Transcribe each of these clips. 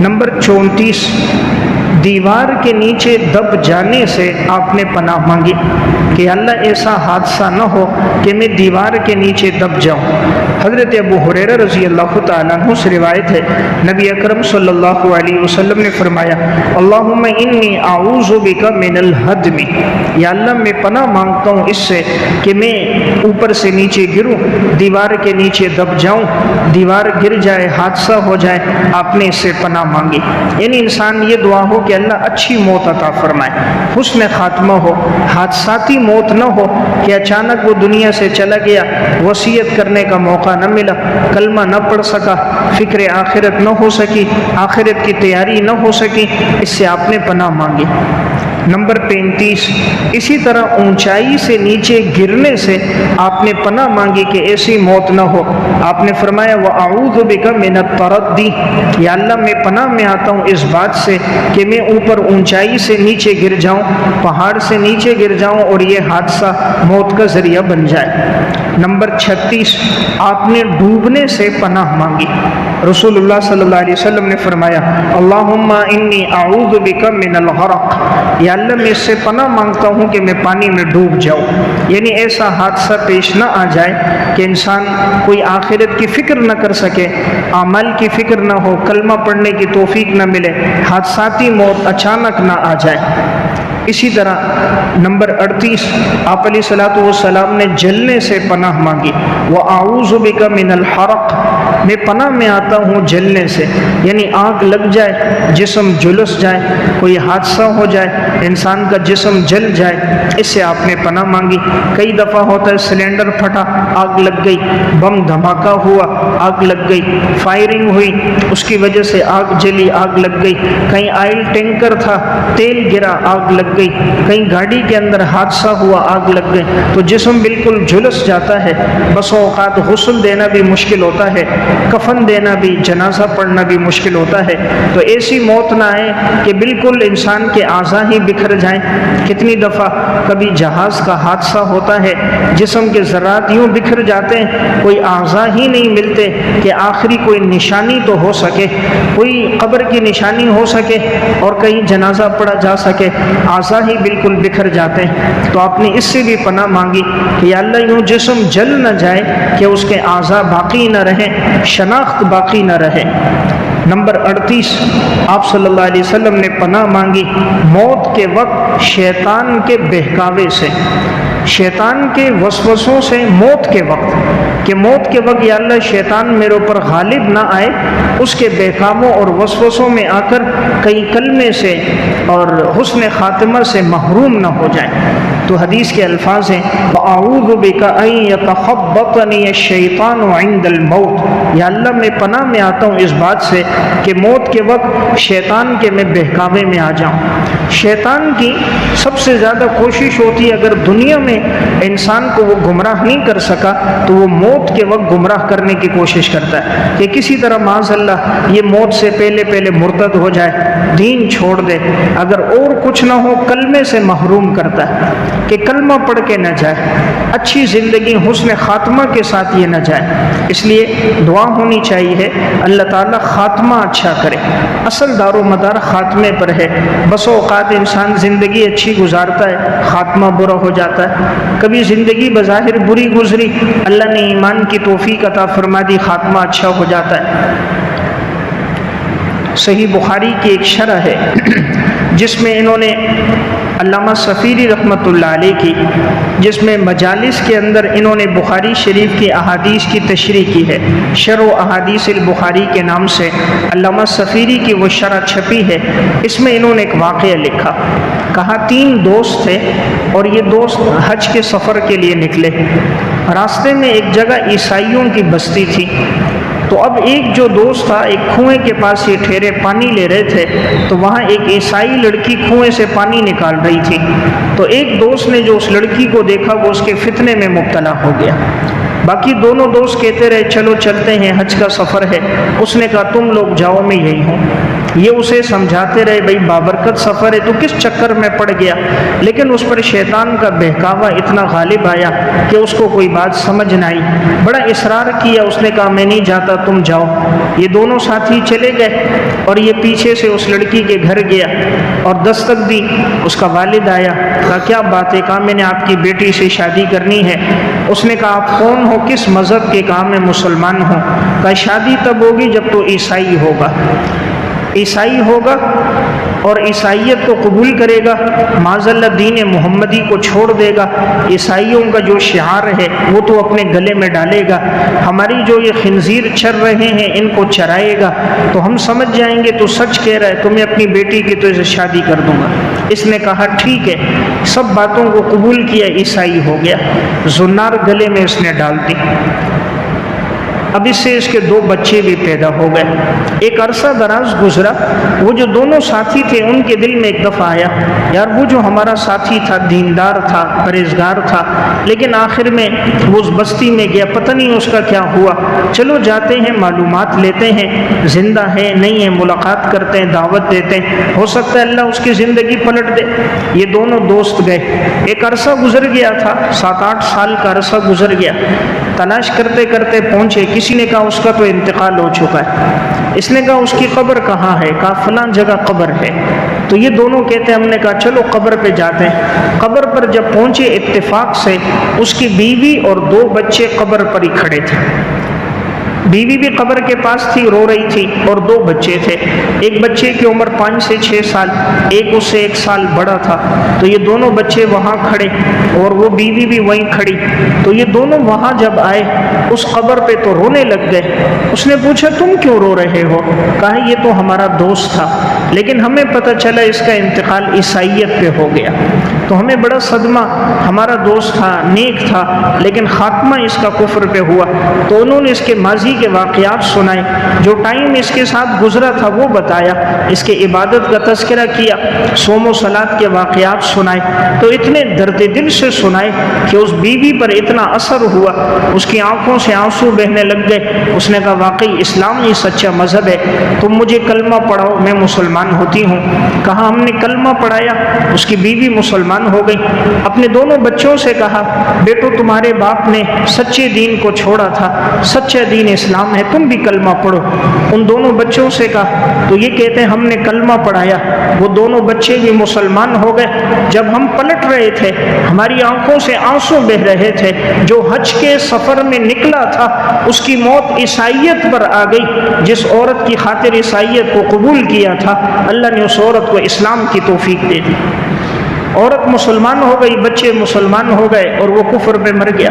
Number 34، دیوار کے نیچے دب جانے سے آپ نے پناہ مانگی کہ اللہ ایسا حادثہ نہ ہو کہ میں دیوار کے نیچے دب جاؤں۔ حضرت ابو ہریرہ رضی اللہ تعالیٰ عنہ سے روایت ہے، نبی اکرم صلی اللہ علیہ وسلم نے فرمایا، اللہم انی اعوذ بک من الہدم، یا اللہ میں پناہ مانگتا ہوں اس سے کہ میں اوپر سے نیچے گروں، دیوار کے نیچے دب جاؤں، دیوار گر جائے، حادثہ ہو جائے، آپ نے اس سے پناہ مانگی۔ یعنی انسان یہ دعا ہو کہ اللہ اچھی موت عطا فرمائے، حسن خاتمہ ہو، حادثاتی موت نہ ہو کہ اچانک وہ دنیا سے چلا گیا، وصیت کرنے کا موقع نہ ملا، کلمہ نہ پڑھ سکا، فکر آخرت نہ ہو سکی، آخرت کی تیاری نہ ہو سکی، اس سے آپ نے پناہ مانگی۔ نمبر 35، اسی طرح اونچائی سے نیچے گرنے سے آپ نے پناہ مانگی کہ ایسی موت نہ ہو۔ آپ نے فرمایا وَأَعُوذُ بِكَ مِنَ التَّرَدِّ، یا اللہ میں پناہ میں آتا ہوں اس بات سے کہ میں اوپر اونچائی سے نیچے گر جاؤں، پہاڑ سے نیچے گر جاؤں اور یہ حادثہ موت کا ذریعہ بن جائے۔ نمبر 36، آپ نے ڈوبنے سے پناہ مانگی۔ رسول اللہ صلی اللہ علیہ وسلم نے فرمایا اللہم انی اعوذ بک من الغرق، یا اللہ میں اس سے پناہ مانگتا ہوں کہ میں پانی میں ڈوب جاؤں۔ یعنی ایسا حادثہ پیش نہ آ جائے کہ انسان کوئی آخرت کی فکر نہ کر سکے، اعمال کی فکر نہ ہو، کلمہ پڑھنے کی توفیق نہ ملے، حادثاتی موت اچانک نہ آ جائے۔ اسی طرح نمبر 38، آپ علیہ الصلوۃ والسلام نے جلنے سے پناہ مانگی، وَأَعُوذُ بِكَ مِنَ الْحَرَقِ، میں پناہ میں آتا ہوں جلنے سے، یعنی آگ لگ جائے، جسم جلس جائے، کوئی حادثہ ہو جائے، انسان کا جسم جل جائے، اس سے آپ نے پناہ مانگی۔ کئی دفعہ ہوتا ہے سلنڈر پھٹا، آگ لگ گئی، بم دھماکہ ہوا، آگ لگ گئی، فائرنگ ہوئی، اس کی وجہ سے آگ جلی، آگ لگ گئی، کہیں آئل ٹینکر تھا، تیل گرا، آگ لگ گئی، کہیں گاڑی کے اندر حادثہ ہوا، آگ لگ گئی، تو جسم بالکل جھلس جاتا ہے۔ بسوں اوقات غسل دینا بھی مشکل ہوتا ہے، کفن دینا بھی، جنازہ پڑھنا بھی مشکل ہوتا ہے۔ تو ایسی موت نہ آئے کہ بالکل انسان کے اعضاء ہی بکھر جائیں۔ کتنی دفعہ کبھی جہاز کا حادثہ ہوتا ہے، جسم کے ذرات یوں بکھر جاتے ہیں، کوئی اعضاء ہی نہیں ملتے کہ آخری کوئی نشانی تو ہو سکے، کوئی قبر کی نشانی ہو سکے اور کہیں جنازہ پڑھا جا سکے، اعضاء ہی بالکل بکھر جاتے ہیں۔ تو آپ نے اس سے بھی پناہ مانگی کہ یا اللہ یوں جسم جل نہ جائے کہ اس کے اعضاء باقی نہ رہیں، شناخت باقی نہ رہے۔ نمبر 38، آپ صلی اللہ علیہ وسلم نے پناہ مانگی موت کے وقت شیطان کے بہکاوے سے، شیطان کے وسوسوں سے موت کے وقت، کہ موت کے وقت یا اللہ شیطان میرے اوپر غالب نہ آئے، اس کے بہکاووں اور وسوسوں میں آ کر کئی کلمے سے اور حسن خاتمہ سے محروم نہ ہو جائیں۔ تو حدیث کے الفاظ ہیں وَأَعُوذُ بِكَ أَن يَتَخَبَّطَنِيَ الشَّيْطَانُ عِنْدَ الْمَوْتِ، یا اللہ میں پناہ میں آتا ہوں اس بات سے کہ موت کے وقت شیطان کے میں بہکاوے میں آ جاؤں۔ شیطان کی سب سے زیادہ کوشش ہوتی ہے اگر دنیا میں انسان کو وہ گمراہ نہیں کر سکا تو وہ موت کے وقت گمراہ کرنے کی کوشش کرتا ہے کہ کسی طرح معاذ اللہ یہ موت سے پہلے مرتد ہو جائے، دین چھوڑ دے، اگر اور کچھ نہ ہو کلمے سے محروم کرتا ہے کہ کلمہ پڑھ کے نہ جائے، اچھی زندگی حسن خاتمہ کے ساتھ یہ نہ جائے۔ اس لیے دعا ہونی چاہیے اللہ تعالیٰ خاتمہ اچھا کرے، اصل دار و مدار خاتمے پر ہے۔ بس اوقات انسان زندگی اچھی گزارتا ہے، خاتمہ برا ہو جاتا ہے۔ کبھی زندگی بظاہر بری گزری، اللہ نے ایمان کی توفیق عطا فرما دی، خاتمہ اچھا ہو جاتا ہے۔ صحیح بخاری کی ایک شرح ہے جس میں انہوں نے علامہ صفیری رحمۃ اللہ علیہ کی، جس میں مجالس کے اندر انہوں نے بخاری شریف کی احادیث کی تشریح کی ہے، شرح احادیث البخاری کے نام سے علامہ صفیری کی وہ شرح چھپی ہے۔ اس میں انہوں نے ایک واقعہ لکھا، کہا 3 دوست تھے اور یہ دوست حج کے سفر کے لیے نکلے۔ راستے میں ایک جگہ عیسائیوں کی بستی تھی، تو اب ایک جو دوست تھا ایک کنویں کے پاس یہ ٹھہرے پانی لے رہے تھے، تو وہاں ایک عیسائی لڑکی کنویں سے پانی نکال رہی تھی۔ تو ایک دوست نے جو اس لڑکی کو دیکھا وہ اس کے فتنے میں مبتلا ہو گیا۔ باقی دونوں دوست کہتے رہے چلو چلتے ہیں، حج کا سفر ہے۔ اس نے کہا تم لوگ جاؤ میں یہی ہوں۔ یہ اسے سمجھاتے رہے بھائی بابرکت سفر ہے تو کس چکر میں پڑ گیا، لیکن اس پر شیطان کا بہکاوا اتنا غالب آیا کہ اس کو کوئی بات سمجھ نہ آئی، بڑا اصرار کیا، اس نے کہا میں نہیں جاتا تم جاؤ۔ یہ دونوں ساتھی چلے گئے اور یہ پیچھے سے اس لڑکی کے گھر گیا اور دستک دی، اس کا والد آیا، کہا کیا بات ہے؟ کہا میں نے آپ کی بیٹی سے شادی کرنی ہے۔ اس نے کہا آپ کون ہو، کس مذہب کے؟ کہا میں مسلمان ہوں۔ کہا شادی تب ہوگی جب تو عیسائی ہوگا، عیسائی ہوگا اور عیسائیت کو قبول کرے گا، معاذ اللہ دین محمدی کو چھوڑ دے گا، عیسائیوں کا جو شعار ہے وہ تو اپنے گلے میں ڈالے گا، ہماری جو یہ خنزیر چر رہے ہیں ان کو چرائے گا، تو ہم سمجھ جائیں گے تو سچ کہہ رہا ہے، تو میں اپنی بیٹی کی تو اسے شادی کر دوں گا۔ اس نے کہا ٹھیک ہے، سب باتوں کو قبول کیا، عیسائی ہو گیا، زنار گلے میں اس نے ڈال دی۔ اب اس سے اس کے 2 بچے بھی پیدا ہو گئے۔ ایک عرصہ دراز گزرا، وہ جو دونوں ساتھی تھے ان کے دل میں ایک دفعہ آیا یار وہ جو ہمارا ساتھی تھا دیندار تھا، پرہیزگار تھا، لیکن آخر میں وہ اس بستی میں گیا، پتہ نہیں اس کا کیا ہوا، چلو جاتے ہیں معلومات لیتے ہیں، زندہ ہے نہیں ہے، ملاقات کرتے ہیں، دعوت دیتے ہیں، ہو سکتا ہے اللہ اس کی زندگی پلٹ دے۔ یہ دونوں دوست گئے، ایک عرصہ گزر گیا تھا، 7-8 سال کا عرصہ گزر گیا، تلاش کرتے کرتے پہنچے، کسی نے کہا اس کا تو انتقال ہو چکا ہے۔ اس نے کہا اس کی قبر کہاں ہے؟ کہا فلاں جگہ قبر ہے۔ تو یہ دونوں کہتے ہیں ہم نے کہا چلو قبر پہ جاتے ہیں۔ قبر پر جب پہنچے اتفاق سے اس کی بیوی اور 2 بچے قبر پر ہی کھڑے تھے، بیوی بھی قبر کے پاس تھی، رو رہی تھی، اور 2 بچے تھے، ایک بچے کی عمر 5 سے 6 سال، ایک اس سے 1 سال بڑا تھا۔ تو یہ دونوں بچے وہاں کھڑے اور وہ بیوی بھی وہیں کھڑی۔ تو یہ دونوں وہاں جب آئے اس قبر پہ تو رونے لگ گئے۔ اس نے پوچھا تم کیوں رو رہے ہو؟ کہا یہ تو ہمارا دوست تھا، لیکن ہمیں پتہ چلا اس کا انتقال عیسائیت پہ ہو گیا، تو ہمیں بڑا صدمہ، ہمارا دوست تھا، نیک تھا، لیکن خاتمہ اس کا کفر پہ ہوا۔ تو انہوں نے اس کے ماضی کے واقعات سنائے، جو ٹائم اس کے ساتھ گزرا تھا وہ بتایا، اس کے عبادت کا تذکرہ کیا، صوم و صلات کے واقعات سنائے، تو اتنے درد دل سے سنائے کہ اس بیوی پر اتنا اثر ہوا، اس کی آنکھوں سے آنسو بہنے لگ گئے۔ اس نے کہا واقعی اسلام ہی سچا مذہب ہے، تم مجھے کلمہ پڑھاؤ میں مسلمان ہوتی ہوں۔ کہا ہم نے کلمہ پڑھایا، اس کی بیوی مسلمان ہو گئی۔ اپنے دونوں بچوں سے کہا بیٹو تمہارے باپ نے سچے دین کو چھوڑا تھا، سچا دین اسلام ہے، تم بھی کلمہ پڑھو۔ ان دونوں بچوں سے کہا، تو یہ کہتے ہیں ہم نے کلمہ پڑھایا، وہ دونوں بچے بھی مسلمان ہو گئے۔ جب ہم پلٹ رہے تھے ہماری آنکھوں سے آنسو بہ رہے تھے، جو حج کے سفر میں نکلا تھا اس کی موت عیسائیت پر آ گئی۔ جس عورت کی خاطر عیسائیت کو قبول کیا تھا اللہ نے اس عورت کو اسلام کی توفیق دے دی، عورت مسلمان ہو گئی، بچے مسلمان ہو گئے اور وہ کفر میں مر گیا۔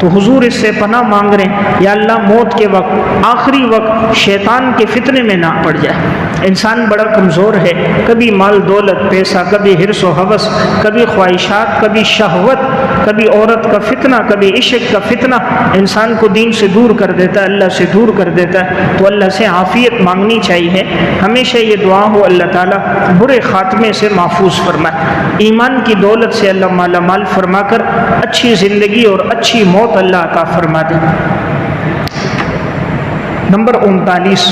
تو حضور اس سے پناہ مانگ رہے ہیں یا اللہ موت کے وقت، آخری وقت شیطان کے فتنے میں نہ پڑ جائے۔ انسان بڑا کمزور ہے، کبھی مال دولت پیسہ، کبھی حرص و حوث، کبھی خواہشات، کبھی شہوت، کبھی عورت کا فتنہ، کبھی عشق کا فتنہ انسان کو دین سے دور کر دیتا ہے، اللہ سے دور کر دیتا ہے۔ تو اللہ سے عافیت مانگنی چاہیے، ہمیشہ یہ دعا ہو اللہ تعالیٰ برے خاتمے سے محفوظ فرمائے، ایمان کی دولت سے اللہ مالا مال فرما کر اچھی زندگی اور اچھی موت اللہ عطا فرما دے۔ نمبر 39،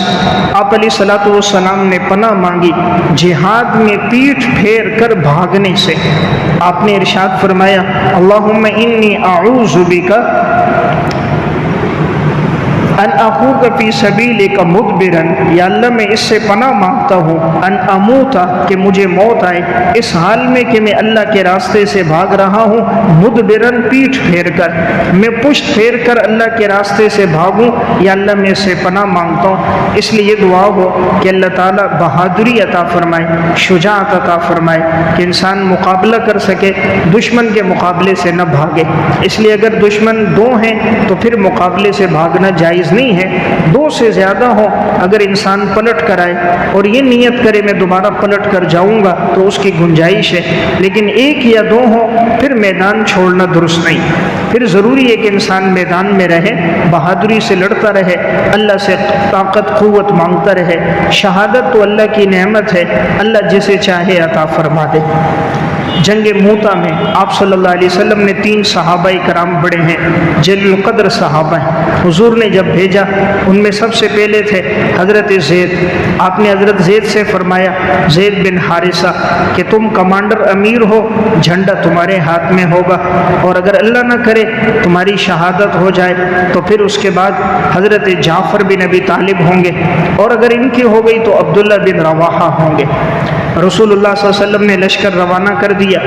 آپ علیہ الصلوۃ والسلام نے پناہ مانگی جہاد میں پیٹھ پھیر کر بھاگنے سے۔ آپ نے ارشاد فرمایا اللہم انی اعوذ بک ان اخوک فی سبیلک مدبرا، یا اللہ میں اس سے پناہ مانگتا ہوں ان اموتا کہ مجھے موت آئے اس حال میں کہ میں اللہ کے راستے سے بھاگ رہا ہوں، مدبرن پیٹھ پھیر کر، میں پشت پھیر کر اللہ کے راستے سے بھاگوں، یا اللہ میں اس سے پناہ مانگتا ہوں۔ اس لیے یہ دعا ہو کہ اللہ تعالیٰ بہادری عطا فرمائے، شجاعت عطا فرمائے کہ انسان مقابلہ کر سکے، دشمن کے مقابلے سے نہ بھاگے۔ اس لیے اگر دشمن 2 ہیں تو پھر مقابلے سے بھاگنا جائز نہیں ہے، 2 سے زیادہ ہوں اگر انسان پلٹ کر آئے اور یہ نیت کرے میں دوبارہ پلٹ کر جاؤں گا تو اس کی گنجائش ہے، لیکن 1 یا 2 ہوں پھر میدان چھوڑنا درست نہیں۔ پھر ضروری ہے کہ انسان میدان میں رہے، بہادری سے لڑتا رہے، اللہ سے طاقت قوت مانگتا رہے۔ شہادت تو اللہ کی نعمت ہے، اللہ جسے چاہے عطا فرما دے۔ جنگ موتا میں آپ صلی اللہ علیہ وسلم نے 3 صحابہ کرام بڑے ہیں، جلیل القدر صحابہ ہیں، حضور نے جب بھیجا ان میں سب سے پہلے تھے حضرت زید۔ آپ نے حضرت زید سے فرمایا، زید بن حارثہ، کہ تم کمانڈر امیر ہو، جھنڈا تمہارے ہاتھ میں ہوگا، اور اگر اللہ نہ کرے تمہاری شہادت ہو جائے تو پھر اس کے بعد حضرت جعفر بن ابی طالب ہوں گے، اور اگر ان کی ہو گئی تو عبداللہ بن رواحہ ہوں گے۔ رسول اللہ صلی اللہ علیہ وسلم نے لشکر روانہ کر دیا۔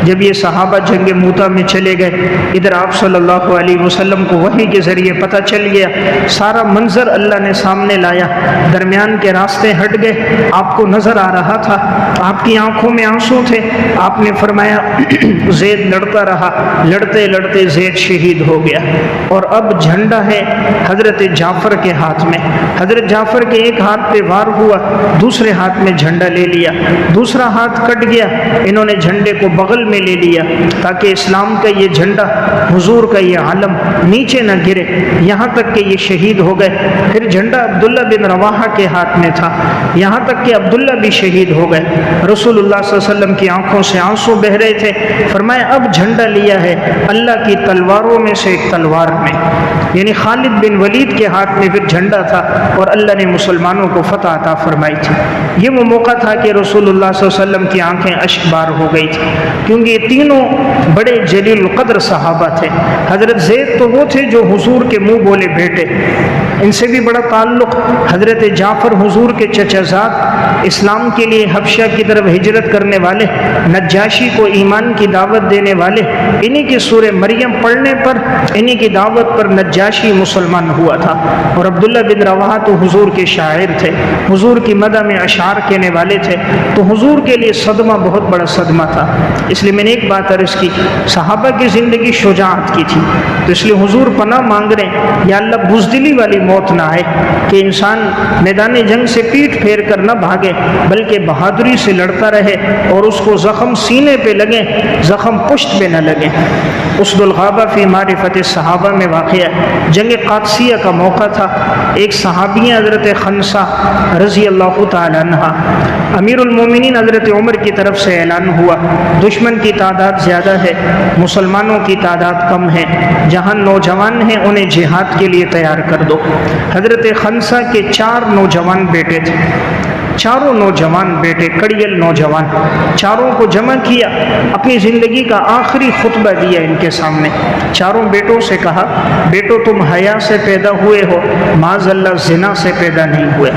جب یہ صحابہ جنگ موتا میں چلے گئے، ادھر آپ صلی اللہ علیہ وسلم کو وحی کے ذریعے پتہ چل گیا، سارا منظر اللہ نے سامنے لایا، درمیان کے راستے ہٹ گئے، آپ کو نظر آ رہا تھا، آپ کی آنکھوں میں آنسو تھے۔ آپ نے فرمایا زید لڑتا رہا، لڑتے لڑتے زید شہید ہو گیا، اور اب جھنڈا ہے حضرت جعفر کے ہاتھ میں۔ حضرت جعفر کے ایک ہاتھ پہ وار ہوا، دوسرے ہاتھ میں جھنڈا لے لیا، دوسرا ہاتھ کٹ گیا، انہوں نے جھنڈے کو بغل میں لے لیا تاکہ اسلام کا یہ جھنڈا، حضور کا یہ علم نیچے نہ گرے، یہاں تک کہ یہ شہید ہو گئے۔ پھر جھنڈا عبداللہ بن رواحہ کے ہاتھ میں تھا، یہاں تک کہ عبداللہ بھی شہید ہو گئے۔ رسول اللہ صلی اللہ علیہ وسلم کی آنکھوں سے آنسو بہ رہے تھے۔ فرمایا اب جھنڈا لیا ہے اللہ کی تلواروں میں سے ایک تلوار میں، یعنی خالد بن ولید کے ہاتھ میں پھر جھنڈا تھا، اور اللہ نے مسلمانوں کو فتح عطا فرمائی تھی۔ یہ وہ موقع تھا کہ رسول اللہ صلی اللہ علیہ وسلم کی آنکھیں اشک بار ہو گئی تھی، کیونکہ یہ تینوں بڑے جلیل القدر صحابہ تھے۔ حضرت زید تو وہ تھے جو حضور کے منہ بولے بیٹے، ان سے بھی بڑا تعلق۔ حضرت جعفر حضور کے چچا زاد، اسلام کے لیے حبشہ کی طرف ہجرت کرنے والے، نجاشی کو ایمان کی دعوت دینے والے، انہی کی سورہ مریم پڑھنے پر، انہی کی دعوت پر نجاشی مسلمان ہوا تھا۔ اور عبداللہ بن رواحہ تو حضور کے شاعر تھے، حضور کی مدح میں اشعار کہنے والے تھے، تو حضور کے لیے صدمہ بہت بڑا صدمہ تھا۔ اس لیے میں نے ایک بات عرض کی، صحابہ کی زندگی شجاعت کی تھی، تو اس لیے حضور پناہ مانگ رہے ہیں، یا اللہ بزدلی والی موت نہ آئے کہ انسان میدان جنگ سے پیٹھ پھیر کر نہ بھاگے، بلکہ بہادری سے لڑتا رہے، اور اس کو زخم سینے پہ لگے، زخم پشت پہ نہ لگے۔ اسد الغابہ فی معرفت صحابہ میں واقع ہے، جنگ قادسیہ کا موقع تھا۔ ایک صحابی حضرت خنسہ رضی اللہ تعالیٰ عنہ، امیر المومنین حضرت عمر کی طرف سے اعلان ہوا، دشمن کی تعداد زیادہ ہے، مسلمانوں کی تعداد کم ہے، جہاں نوجوان ہیں انہیں جہاد کے لیے تیار کر دو۔ حضرت خنسہ کے 4 نوجوان بیٹے تھے، چاروں نوجوان بیٹے، کڑیل نوجوان، چاروں کو جمع کیا، اپنی زندگی کا آخری خطبہ دیا ان کے سامنے۔ چاروں بیٹوں سے کہا، بیٹو تم حیا سے پیدا ہوئے ہو، معاذ اللہ زنا سے پیدا نہیں ہوئے،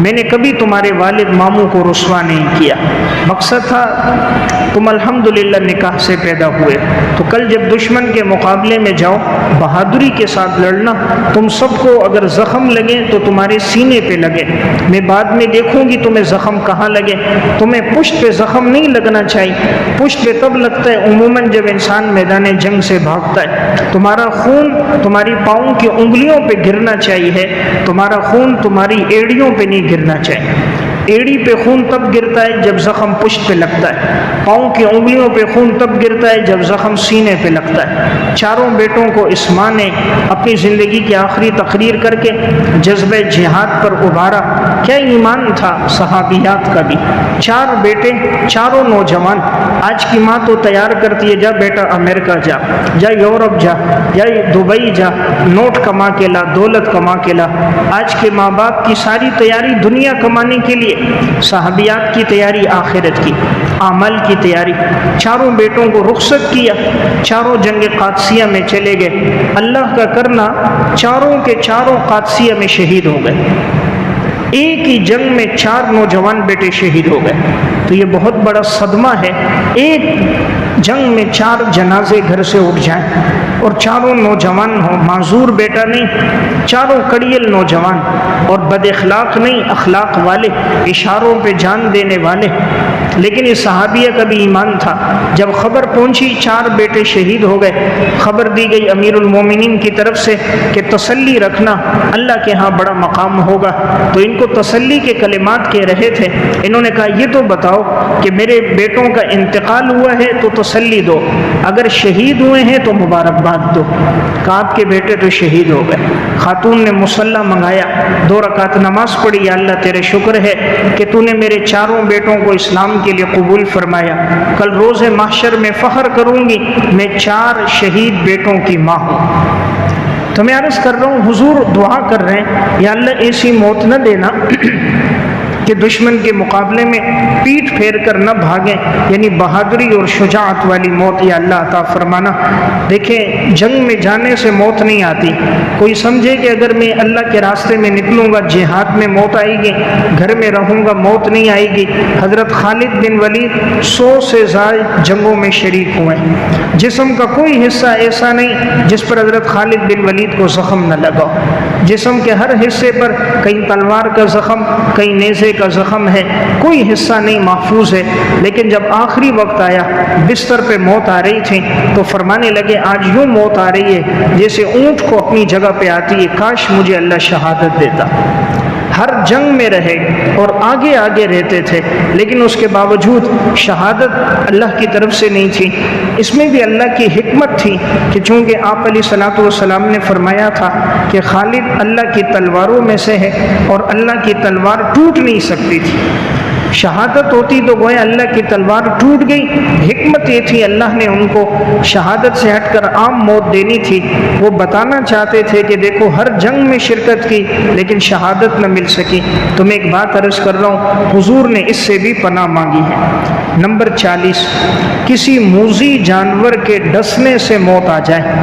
میں نے کبھی تمہارے والد ماموں کو رسوا نہیں کیا، مقصد تھا تم الحمدللہ نکاح سے پیدا ہوئے، تو کل جب دشمن کے مقابلے میں جاؤ بہادری کے ساتھ لڑنا، تم سب کو اگر زخم لگے تو تمہارے سینے پہ لگے، میں بعد میں دیکھوں گی تمہیں زخم کہاں لگے، تمہیں پشت پہ زخم نہیں لگنا چاہیے، پشت پہ تب لگتا ہے عموماً جب انسان میدان جنگ سے بھاگتا ہے، تمہارا خون تمہاری پاؤں کی انگلیوں پہ گرنا چاہیے، تمہارا خون تمہاری ایڑیوں پہ نہیں گرنا چاہیے۔ ایڑی پہ خون تب گرتا ہے جب زخم پشت پہ لگتا ہے، پاؤں کی انگلیوں پہ خون تب گرتا ہے جب زخم سینے پہ لگتا ہے۔ چاروں بیٹوں کو اس ماں نے اپنی زندگی کی آخری تقریر کر کے جذبہ جہاد پر ابھارا۔ کیا ایمان تھا صحابیات کا بھی، 4 بیٹے، چاروں نوجوان۔ آج کی ماں تو تیار کرتی ہے، جا بیٹا امریکہ جا، جا یورپ جا، یا دبئی جا، نوٹ کما کے لا، دولت کما کے لا۔ آج کے ماں باپ کی ساری تیاری دنیا کمانے کے لیے، صحابیات کی تیاری آخرت کی، اعمال کی تیاری۔ چاروں بیٹوں کو رخصت کیا، چاروں جنگ قادسیہ میں چلے گئے۔ اللہ کا کرنا، چاروں کے چاروں قادسیہ میں شہید ہو گئے، ایک ہی جنگ میں 4 نوجوان بیٹے شہید ہو گئے۔ تو یہ بہت بڑا صدمہ ہے، ایک جنگ میں 4 جنازے گھر سے اٹھ جائیں، اور چاروں نوجوان ہوں، معذور بیٹا نہیں، چاروں کڑیل نوجوان، اور بد اخلاق نہیں، اخلاق والے، اشاروں پہ جان دینے والے۔ لیکن اس صحابیہ کا بھی ایمان تھا۔ جب خبر پہنچی 4 بیٹے شہید ہو گئے، خبر دی گئی امیر المومنین کی طرف سے کہ تسلی رکھنا، اللہ کے ہاں بڑا مقام ہوگا۔ تو ان کو تسلی کے کلمات کہہ رہے تھے۔ انہوں نے کہا یہ تو بتاؤ کہ میرے بیٹوں کا انتقال ہوا ہے تو تسلی دو، اگر شہید ہوئے ہیں تو مبارکباد دو۔ کہا آپ کے بیٹے تو شہید ہو گئے۔ خاتون نے مصلی منگایا، 2 رکعت نماز پڑھی، یا اللہ تیرے شکر ہے کہ تو نے میرے چاروں بیٹوں کو اسلام کے لیے قبول فرمایا۔ کل روز محشر میں فخر کروں گی میں 4 شہید بیٹوں کی ماں ہوں۔ تو میں عرض کر رہا ہوں، حضور دعا کر رہے ہیں یا اللہ ایسی موت نہ دینا کہ دشمن کے مقابلے میں پیٹھ پھیر کر نہ بھاگیں، یعنی بہادری اور شجاعت والی موت یا اللہ عطا فرمانا۔ دیکھیں جنگ میں جانے سے موت نہیں آتی۔ کوئی سمجھے کہ اگر میں اللہ کے راستے میں نکلوں گا جہاد میں موت آئے گی، گھر میں رہوں گا موت نہیں آئے گی۔ حضرت خالد بن ولید 100 سے زائد جنگوں میں شریک ہوئے، جسم کا کوئی حصہ ایسا نہیں جس پر حضرت خالد بن ولید کو زخم نہ لگا۔ جسم کے ہر حصے پر کہیں تلوار کا زخم، کہیں نیزے کا زخم ہے، کوئی حصہ نہیں محفوظ ہے۔ لیکن جب آخری وقت آیا، بستر پہ موت آ رہی تھی، تو فرمانے لگے آج یوں موت آ رہی ہے جیسے اونٹ کو اپنی جگہ پہ آتی ہے، کاش مجھے اللہ شہادت دیتا۔ ہر جنگ میں رہے اور آگے آگے رہتے تھے، لیکن اس کے باوجود شہادت اللہ کی طرف سے نہیں تھی۔ اس میں بھی اللہ کی حکمت تھی کہ چونکہ آپ علیہ الصلوۃ والسلام نے فرمایا تھا کہ خالد اللہ کی تلواروں میں سے ہے اور اللہ کی تلوار ٹوٹ نہیں سکتی تھی۔ شہادت ہوتی تو گویا اللہ کی تلوار ٹوٹ گئی۔ حکمت یہ تھی اللہ نے ان کو شہادت سے ہٹ کر عام موت دینی تھی۔ وہ بتانا چاہتے تھے کہ دیکھو ہر جنگ میں شرکت کی لیکن شہادت نہ مل سکی۔ تو میں ایک بات عرض کر رہا ہوں، حضور نے اس سے بھی پناہ مانگی ہے۔ نمبر 40، کسی موذی جانور کے ڈسنے سے موت آ جائے،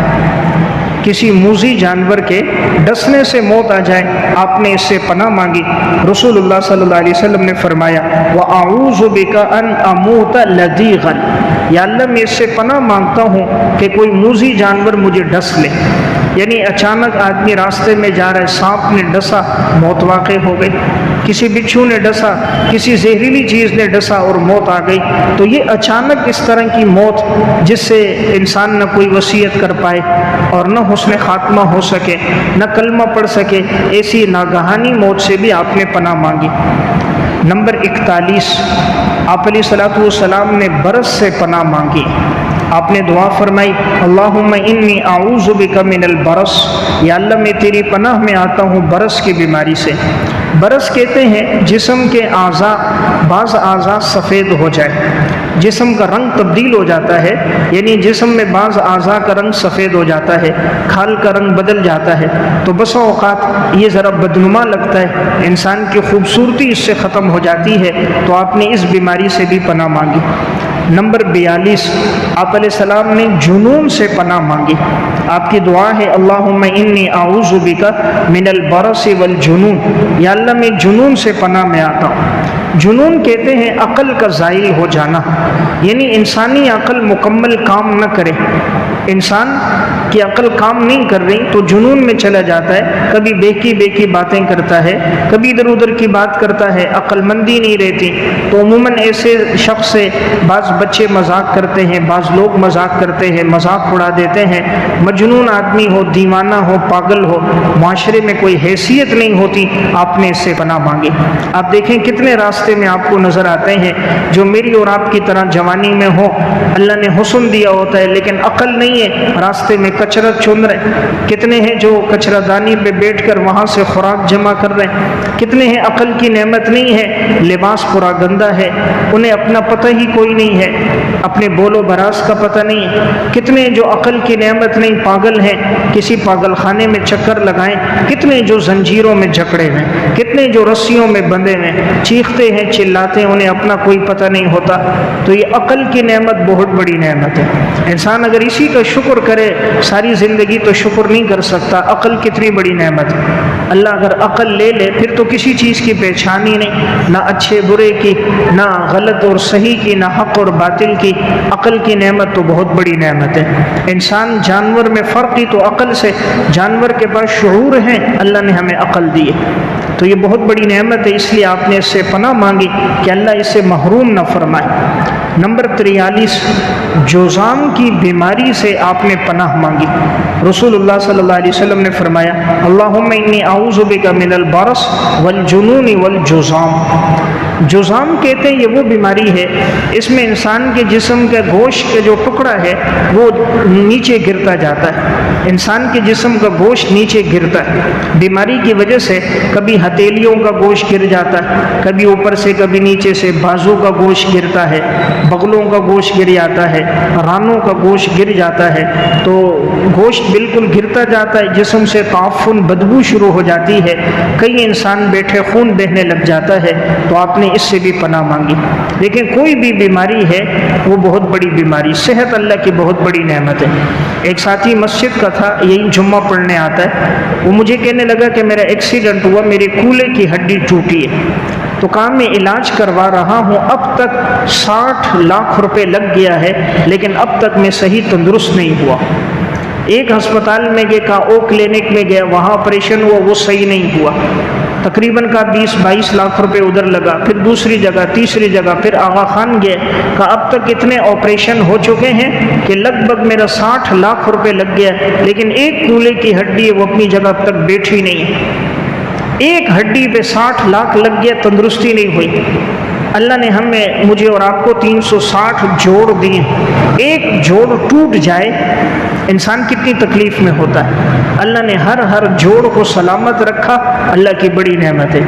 کسی موذی جانور کے ڈسنے سے موت آ جائے، آپ نے اس سے پناہ مانگی۔ رسول اللہ صلی اللہ علیہ وسلم نے فرمایا وَأَعُوذُ بِكَ أَنْ أَمُوتَ لَدِيغًا، یا اللہ میں اس سے پناہ مانگتا ہوں کہ کوئی موذی جانور مجھے ڈس لے، یعنی اچانک آدمی راستے میں جا رہا ہے، سانپ نے ڈسا، موت واقع ہو گئی، کسی بچھو نے ڈسا، کسی زہریلی چیز نے ڈسا اور موت آ گئی۔ تو یہ اچانک اس طرح کی موت جس سے انسان نہ کوئی وصیت کر پائے اور نہ حسن خاتمہ ہو سکے، نہ کلمہ پڑھ سکے، ایسی ناگہانی موت سے بھی آپ نے پناہ مانگی۔ نمبر 41، آپ علیہ الصلوۃ والسلام نے برس سے پناہ مانگی۔ آپ نے دعا فرمائی اللہم انی اعوذ بک من البرس، یا اللہ میں تیری پناہ میں آتا ہوں برس کی بیماری سے۔ برس کہتے ہیں جسم کے اعضاء، بعض اعضاء سفید ہو جائے، جسم کا رنگ تبدیل ہو جاتا ہے، یعنی جسم میں بعض اعضاء کا رنگ سفید ہو جاتا ہے، کھال کا رنگ بدل جاتا ہے، تو بسا اوقات یہ ذرا بدنما لگتا ہے، انسان کی خوبصورتی اس سے ختم ہو جاتی ہے، تو آپ نے اس بیماری سے بھی پناہ مانگی۔ نمبر 42، آپ علیہ السلام نے جنون سے پناہ مانگی۔ آپ کی دعا ہے اللہم انی اعوذ بک من البرس والجنون، یا اللہ میں جنون سے پناہ میں آتا ہوں۔ جنون کہتے ہیں عقل کا زائل ہو جانا، یعنی انسانی عقل مکمل کام نہ کرے، انسان کی عقل کام نہیں کر رہی تو جنون میں چلا جاتا ہے، کبھی بے کی باتیں کرتا ہے، کبھی ادھر ادھر کی بات کرتا ہے، عقل مندی نہیں رہتی۔ تو عموماً ایسے شخص سے بعض بچے مذاق کرتے ہیں، بعض لوگ مذاق کرتے ہیں، مذاق اڑا دیتے ہیں۔ مجنون آدمی ہو، دیوانہ ہو، پاگل ہو، معاشرے میں کوئی حیثیت نہیں ہوتی، آپ نے اس سے پناہ مانگی۔ آپ دیکھیں کتنے راستے میں آپ کو نظر آتے ہیں جو میری اور آپ کی طرح جوانی میں ہو، اللہ نے حسن دیا ہوتا ہے لیکن عقل نہیں ہے، راستے میں کچرا چن رہے، کتنے ہیں جو کچرا دانی پہ بیٹھ کر وہاں سے خوراک جمع کر رہے ہیں، کتنے ہیں عقل کی نعمت نہیں ہے، لباس پورا گندا ہے، انہیں اپنا پتہ ہی کوئی نہیں ہے، اپنے بول و براز کا پتہ نہیں ہے، کتنے جو عقل کی نعمت نہیں پاگل ہیں، کسی پاگل خانے میں چکر لگائیں، کتنے جو زنجیروں میں جکڑے ہیں، کتنے جو رسیوں میں بندھے ہیں، چیختے ہیں چلاتے ہیں، انہیں اپنا کوئی پتہ نہیں ہوتا۔ تو یہ عقل کی نعمت بہت بڑی نعمت ہے، انسان اگر اسی کا شکر کرے ساری زندگی تو شکر نہیں کر سکتا۔ عقل کتنی بڑی نعمت ہے، اللہ اگر عقل لے لے پھر تو کسی چیز کی پہچان ہی نہیں، نہ اچھے برے کی، نہ غلط اور صحیح کی، نہ حق اور باطل کی۔ عقل کی نعمت تو بہت بڑی نعمت ہے۔ انسان جانور میں فرق ہی تو عقل سے، جانور کے پاس شعور ہے، اللہ نے ہمیں عقل دی ہے، تو یہ بہت بڑی نعمت ہے، اس لیے آپ نے اس سے پناہ مانگی کہ اللہ اسے محروم نہ فرمائے۔ نمبر 43، جوزام کی بیماری سے آپ نے پناہ مانگی۔ رسول اللہ صلی اللہ علیہ وسلم نے فرمایا اللہم انی اعوذ بک من البرس والجنون والجزام۔ جزام کہتے ہیں یہ وہ بیماری ہے، اس میں انسان کے جسم کے گوشت کا جو ٹکڑا ہے وہ نیچے گرتا جاتا ہے، انسان کے جسم کا گوشت نیچے گرتا ہے، بیماری کی وجہ سے کبھی ہتھیلیوں کا گوشت گر جاتا ہے، کبھی اوپر سے کبھی نیچے سے بازو کا گوشت گرتا ہے، بغلوں کا گوشت گر جاتا ہے، رانوں کا گوشت گر جاتا ہے، تو گوشت بالکل گرتا جاتا ہے، جسم سے تعفن بدبو شروع ہو جاتی ہے، کئی انسان بیٹھے خون بہنے لگ جاتا ہے، تو آپ نے اس سے بھی پناہ مانگی۔ لیکن کوئی بھی بیماری ہے وہ بہت بڑی بیماری، صحت اللہ کی بہت بڑی نعمت ہے۔ ایک ساتھی مسجد کا تھا، یہی جمعہ پڑھنے آتا ہے، وہ مجھے کہنے لگا کہ میرا ایکسیڈنٹ ہوا، میرے کولے کی ہڈی ٹوٹی ہے، تو کام میں علاج کروا رہا ہوں، اب تک 60 لاکھ روپے لگ گیا ہے، لیکن اب تک میں صحیح تندرست نہیں ہوا۔ ایک ہسپتال میں گیا، کہا او کلینک میں گیا، وہاں آپریشن ہوا، وہ صحیح نہیں ہوا، تقریباً کا 20-22 لاکھ روپے ادھر لگا، پھر دوسری جگہ، تیسری جگہ، پھر آغا خان گئے، کہا اب تک اتنے آپریشن ہو چکے ہیں کہ لگ بھگ میرا 60 لاکھ روپے لگ گیا، لیکن ایک کولے کی ہڈی ہے وہ اپنی جگہ اب تک بیٹھی نہیں ہے، ایک ہڈی پہ 60 لاکھ لگ گیا، تندرستی نہیں ہوئی۔ اللہ نے مجھے اور آپ کو 360 جوڑ دیے، ایک جوڑ ٹوٹ جائے انسان کتنی تکلیف میں ہوتا ہے، اللہ نے ہر جوڑ کو سلامت رکھا، اللہ کی بڑی نعمت ہے،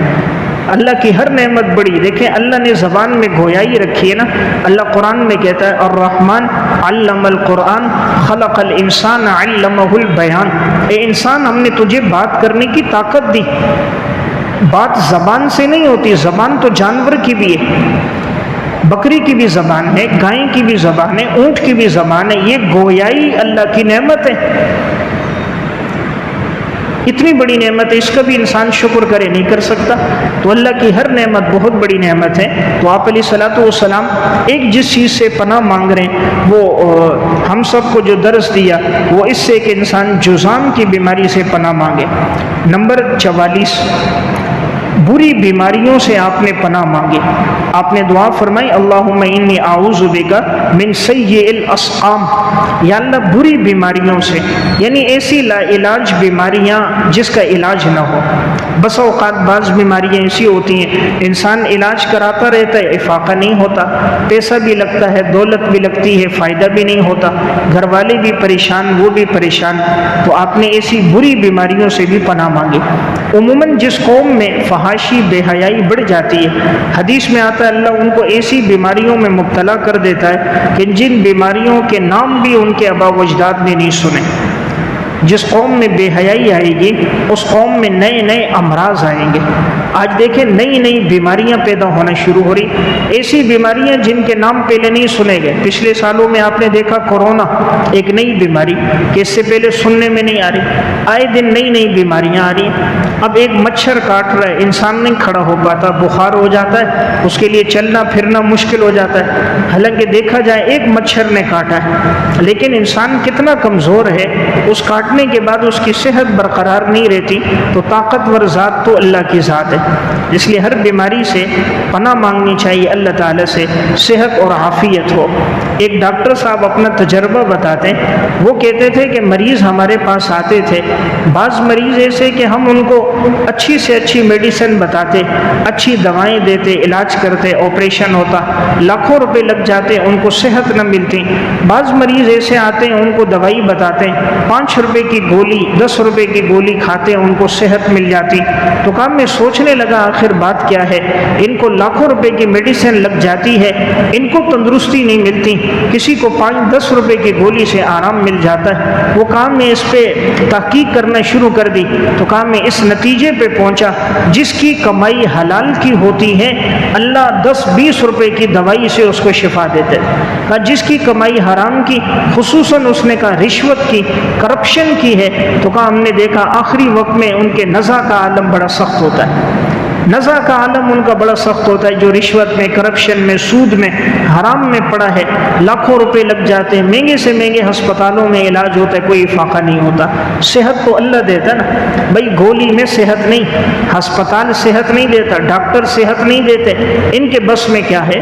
اللہ کی ہر نعمت بڑی۔ دیکھیں اللہ نے زبان میں گویائی رکھی ہے نا، اللہ قرآن میں کہتا ہے الرحمن علم القرآن خلق الانسان علمہ البیان، اے انسان ہم نے تجھے بات کرنے کی طاقت دی، بات زبان سے نہیں ہوتی، زبان تو جانور کی بھی ہے، بکری کی بھی زبان ہے، گائے کی بھی زبان ہے، اونٹ کی بھی زبان ہے، یہ گویائی اللہ کی نعمت ہے، اتنی بڑی نعمت ہے، اس کا بھی انسان شکر کرے نہیں کر سکتا، تو اللہ کی ہر نعمت بہت بڑی نعمت ہے۔ تو آپ علیہ الصلوۃ والسلام ایک جس چیز سے پناہ مانگ رہے ہیں وہ ہم سب کو جو درس دیا وہ اس سے کہ انسان جذام کی بیماری سے پناہ مانگے۔ نمبر 44، بری بیماریوں سے آپ نے پناہ مانگی، آپ نے دعا فرمائی اللہم انی اعوذ بک من سیئ الاسقام، یا اللہ بری بیماریوں سے، یعنی ایسی لا علاج بیماریاں جس کا علاج نہ ہو۔ بس اوقات بعض بیماریاں ایسی ہوتی ہیں انسان علاج کراتا رہتا ہے، افاقہ نہیں ہوتا، پیسہ بھی لگتا ہے، دولت بھی لگتی ہے، فائدہ بھی نہیں ہوتا، گھر والے بھی پریشان، وہ بھی پریشان، تو آپ نے ایسی بری بیماریوں سے بھی پناہ مانگی۔ عموماً جس قوم میں فحاشی بے حیائی بڑھ جاتی ہے، حدیث میں آتا ہے اللہ ان کو ایسی بیماریوں میں مبتلا کر دیتا ہے کہ جن بیماریوں کے نام بھی ان کے آبا و اجداد نے نہیں سنے۔ جس قوم میں بے حیائی آئے گی اس قوم میں نئے نئے امراض آئیں گے۔ آج دیکھیں نئی نئی بیماریاں پیدا ہونا شروع ہو رہی، ایسی بیماریاں جن کے نام پہلے نہیں سنے گئے۔ پچھلے سالوں میں آپ نے دیکھا کورونا ایک نئی بیماری کہ اس سے پہلے سننے میں نہیں آ رہی، آئے دن نئی نئی بیماریاں آ رہی ہیں۔ اب ایک مچھر کاٹ رہا ہے، انسان نہیں کھڑا ہو پاتا، بخار ہو جاتا ہے، اس کے لیے چلنا پھرنا مشکل ہو جاتا ہے، حالانکہ دیکھا جائے ایک مچھر نے کاٹا ہے، لیکن انسان کتنا کمزور ہے، اس کاٹنے کے بعد اس کی صحت برقرار نہیں رہتی، تو طاقتور ذات تو اللہ کی ذات ہے، اس لیے ہر بیماری سے پناہ مانگنی چاہیے اللہ تعالیٰ سے، صحت اور عافیت ہو۔ ایک ڈاکٹر صاحب اپنا تجربہ بتاتے ہیں، وہ کہتے تھے کہ مریض ہمارے پاس آتے تھے، بعض مریض ایسے کہ ہم ان کو اچھی سے اچھی میڈیسن بتاتے، اچھی دوائیں دیتے، علاج کرتے، آپریشن ہوتا، لاکھوں روپے لگ جاتے، ان کو صحت نہ ملتی۔ بعض مریض ایسے آتے ہیں ان کو دوائی بتاتے ہیں، 5 روپے کی گولی 10 روپے کی گولی کھاتے ان کو صحت مل جاتی۔ تو کام میں سوچنے لگا آخر بات کیا ہے، ان کو لاکھوں روپے کی میڈیسن لگ جاتی ہے، ان کو تندرستی نہیں ملتی، کسی کو 5-10 روپے کی گولی سے آرام مل جاتا ہے۔ وہ کام میں اس پہ تحقیق کرنا شروع کر دی، تو کام میں اس نتیجے پہ پہنچا جس کی کمائی حلال کی ہوتی ہے اللہ 10-20 روپے کی دوائی سے اس کو شفا دیتے ہیں، جس کی کمائی حرام کی، خصوصاً اس نے کہا رشوت کی، کرپشن کی ہے، تو کہا ہم نے دیکھا آخری وقت میں ان کے نزع کا عالم بڑا سخت ہوتا ہے، نزع کا عالم ان کا بڑا سخت ہوتا ہے، جو رشوت میں، کرپشن میں، سود میں، حرام میں پڑا ہے، لاکھوں روپے لگ جاتے ہیں، مہنگے سے مہنگے ہسپتالوں میں علاج ہوتا ہے، کوئی افاقہ نہیں ہوتا۔ صحت تو اللہ دیتا ہے نا بھائی، گولی میں صحت نہیں، ہسپتال صحت نہیں دیتا، ڈاکٹر صحت نہیں دیتے، ان کے بس میں کیا ہے،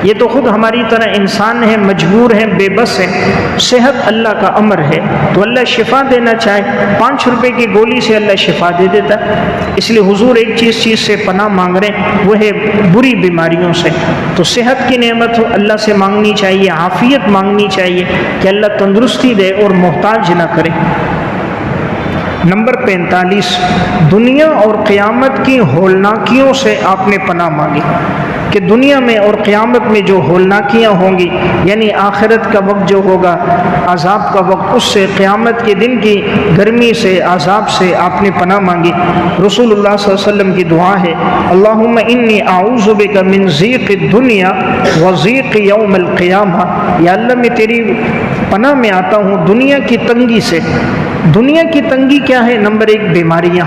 یہ تو خود ہماری طرح انسان ہیں، مجبور ہیں، بے بس ہیں، صحت اللہ کا امر ہے، تو اللہ شفا دینا چاہے 5 روپے کی گولی سے اللہ شفا دے دیتا ہے۔ اس لیے حضور ایک چیز سے پناہ مانگ رہے ہیں، وہ ہے بری بیماریوں سے، تو صحت کی نعمت ہو اللہ سے مانگنی چاہیے، عافیت مانگنی چاہیے کہ اللہ تندرستی دے اور محتاج نہ کرے۔ نمبر 45، دنیا اور قیامت کی ہولناکیوں سے آپ نے پناہ مانگی کہ دنیا میں اور قیامت میں جو ہولناکیاں ہوں گی، یعنی آخرت کا وقت جو ہوگا، عذاب کا وقت، اس سے، قیامت کے دن کی گرمی سے، عذاب سے آپ نے پناہ مانگی۔ رسول اللہ صلی اللہ علیہ وسلم کی دعا ہے، اللہم انی اعوذ بک من ضیق الدنیا وضیق یوم القیامہ، یا اللہ میں تیری پناہ میں آتا ہوں دنیا کی تنگی سے۔ دنیا کی تنگی کیا ہے؟ نمبر 1، بیماریاں۔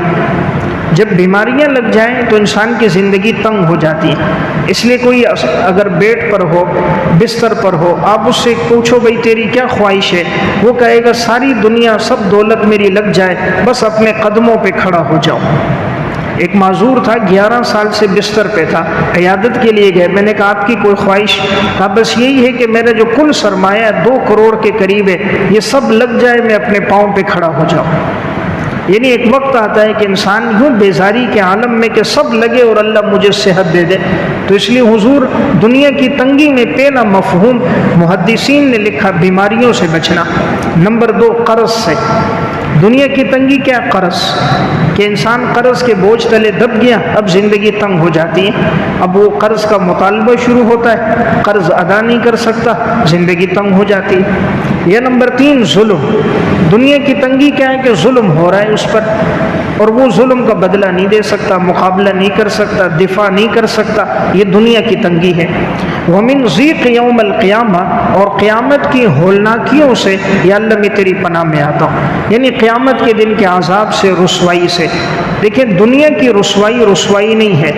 جب بیماریاں لگ جائیں تو انسان کی زندگی تنگ ہو جاتی ہے۔ اس لیے کوئی اگر بیڈ پر ہو، بستر پر ہو، آپ اس سے پوچھو بھئی تیری کیا خواہش ہے، وہ کہے گا ساری دنیا سب دولت میری لگ جائے، بس اپنے قدموں پہ کھڑا ہو جاؤ۔ ایک معذور تھا، 11 سال سے بستر پہ تھا، عیادت کے لیے گئے، میں نے کہا آپ کی کوئی خواہش؟ کہا بس یہی ہے کہ میرا جو کل سرمایہ 2 کروڑ کے قریب ہے، یہ سب لگ جائے، میں اپنے پاؤں پہ کھڑا ہو جاؤں۔ یعنی ایک وقت آتا ہے کہ انسان یوں بیزاری کے عالم میں کہ سب لگے اور اللہ مجھے صحت دے دے۔ تو اس لیے حضور دنیا کی تنگی میں پہلا مفہوم محدثین نے لکھا بیماریوں سے بچنا۔ نمبر 2، قرض سے۔ دنیا کی تنگی کیا؟ قرض، کہ انسان قرض کے بوجھ تلے دب گیا، اب زندگی تنگ ہو جاتی ہے، اب وہ قرض کا مطالبہ شروع ہوتا ہے، قرض ادا نہیں کر سکتا، زندگی تنگ ہو جاتی ہے۔ یا نمبر 3، ظلم۔ دنیا کی تنگی کیا ہے کہ ظلم ہو رہا ہے اس پر، اور وہ ظلم کا بدلہ نہیں دے سکتا، مقابلہ نہیں کر سکتا، دفاع نہیں کر سکتا، یہ دنیا کی تنگی ہے۔ وَمِن ضِیقِ یوم القیامہ، اور قیامت کی ہولناکیوں سے یا اللہ میں تیری پناہ میں آتا ہوں، یعنی قیامت کے دن کے عذاب سے، رسوائی سے۔ دیکھیں دنیا کی رسوائی نہیں ہے۔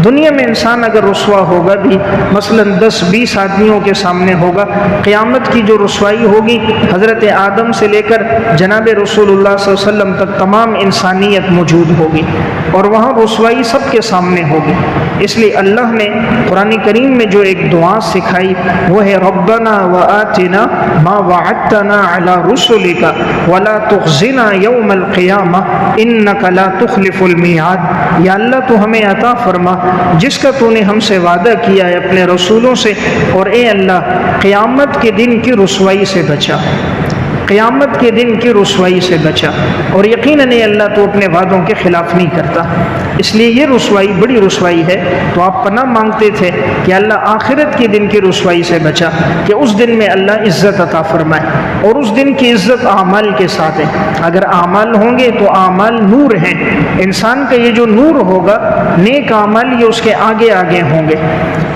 دنیا میں انسان اگر رسوا ہوگا بھی، مثلا 10-20 آدمیوں کے سامنے ہوگا، قیامت کی جو رسوائی ہوگی، حضرت آدم سے لے کر جناب رسول اللہ صلی اللہ علیہ وسلم تک تمام انسانیت موجود ہوگی، اور وہاں رسوائی سب کے سامنے ہوگی۔ اس لیے اللہ نے قرآن کریم میں جو ایک دعا سکھائی وہ ہے، ربنا وآتنا ما وعدتنا علی رسلک ولا تخزنا یوم القیامہ انک لا تخلف المیعاد، یا اللہ تو ہمیں عطا فرما جس کا تو نے ہم سے وعدہ کیا ہے اپنے رسولوں سے، اور اے اللہ قیامت کے دن کی رسوائی سے بچا، قیامت کے دن کی رسوائی سے بچا۔ اور یقیناً اللہ تو اپنے وعدوں کے خلاف نہیں کرتا، اس لیے یہ رسوائی بڑی رسوائی ہے۔ تو آپ پناہ مانگتے تھے کہ اللہ آخرت کے دن کی رسوائی سے بچا، کہ اس دن میں اللہ عزت عطا فرمائے، اور اس دن کی عزت اعمال کے ساتھ ہے۔ اگر اعمال ہوں گے تو اعمال نور ہیں، انسان کا یہ جو نور ہوگا، نیک اعمال یہ اس کے آگے آگے ہوں گے۔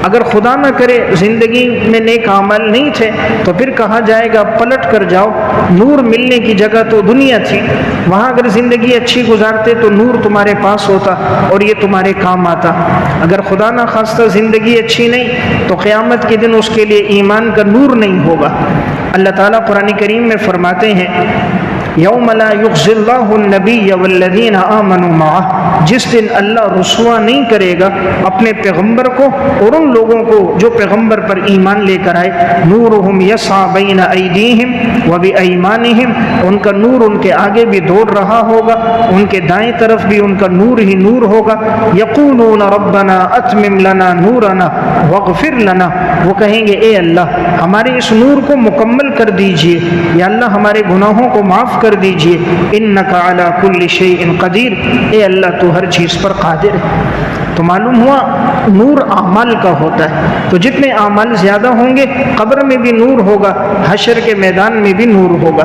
اگر خدا نہ کرے زندگی میں نیک اعمال نہیں تھے تو پھر کہا جائے گا پلٹ کر جاؤ، نور ملنے کی جگہ تو دنیا تھی، وہاں اگر زندگی اچھی گزارتے تو نور تمہارے پاس ہوتا اور یہ تمہارے کام آتا۔ اگر خدا نہ خواستہ زندگی اچھی نہیں تو قیامت کے دن اس کے لیے ایمان کا نور نہیں ہوگا۔ اللہ تعالیٰ قرآن کریم میں فرماتے ہیں، یوم لا یخزی اللہ النبی والذین آمنوا معہ، جس دن اللہ رسوا نہیں کرے گا اپنے پیغمبر کو اور ان لوگوں کو جو پیغمبر پر ایمان لے کر آئے، نورہم یسعی بین ایدیہم وبایمانہم، ان کا نور ان کے آگے بھی دوڑ رہا ہوگا، ان کے دائیں طرف بھی ان کا نور ہی نور ہوگا۔ یقولون ربنا اتمم لنا نورنا واغفر لنا، وہ کہیں گے اے اللہ ہمارے اس نور کو مکمل کر دیجئے، یا اللہ ہمارے گناہوں کو معاف کر دیجئے، انک علی کل شیء قدیر، اے اللہ تو ہر چیز پر قادر ہے۔ تو معلوم ہوا نور اعمال کا ہوتا ہے، تو جتنے اعمال زیادہ ہوں گے قبر میں بھی نور ہوگا، حشر کے میدان میں بھی نور ہوگا۔